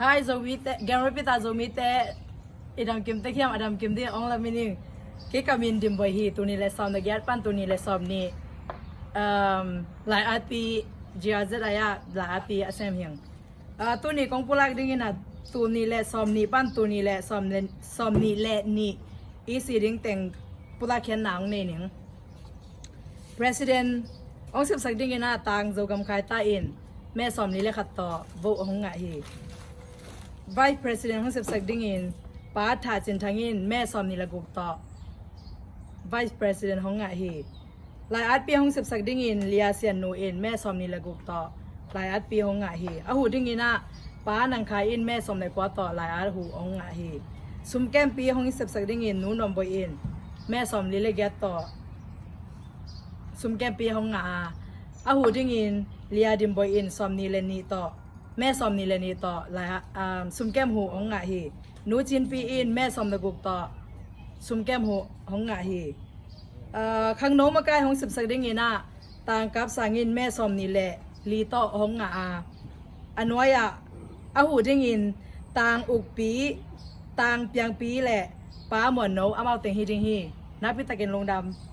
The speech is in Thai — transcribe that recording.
Hai Zomite, Gamrapita Zomite, Idam Kim Tekiam, Adam Kim Di, Ong Lamini, Kikamin Dimbohi, Tunile Sam, the Gatpan Tunile Somni, Lai Api, Giazaya, La Api, Assam Hing. Tuni Kong Pulak Dingina, Tunile Somni, Pan Tunile Somni Let Ni, Easy Ding Teng Pulakan Nang Naning. President, Ong Sip Sagdingina, Tang Zogam Kaita in, Me Somni Lekato, Vote Honga He. Vice President ของ10 สักดิ่งอินป้าถาจินทางอินแม่ซอมนิลกุกต่อ Vice President ของงะฮีหลายอัดปีของ10 สักดิ่งอินเลียเซียนนูอินแม่ซอมนิลกุกต่อหลายอัดปีของงะฮีอะหูดิ่งอินนะป้านังคายอินแม่ซอมในกว่าต่อหลายอัดหูของงะฮีซุมแก้มปีของ10 สักดิ่งอินนูนอมบอยอินแม่ซอมลิเลเกตต่อซุมแก้มปีของงะอะหูดิ่งอินเลียดิมบอยอินซอมนิเลนีต่อแม่ซอมนี่เลยนี่ต่อหลายซุมแก้มหูของงะฮีนูจินปีอินแม่ซอมตะกุกต่อซุมแก้มหูของงะฮีข้างโน้มมาใกล้ของ10 สักดิ่งอินนะต่างกับสางินแม่ซอมนี่แหละลีต่อของงะอันน้อยอะหูดิ่งอินต่างอุกปีต่างเปียงปีแหละป้าหมวนโนเอาเต็งฮีดิ่งฮีนับพิตะเกนลงดำ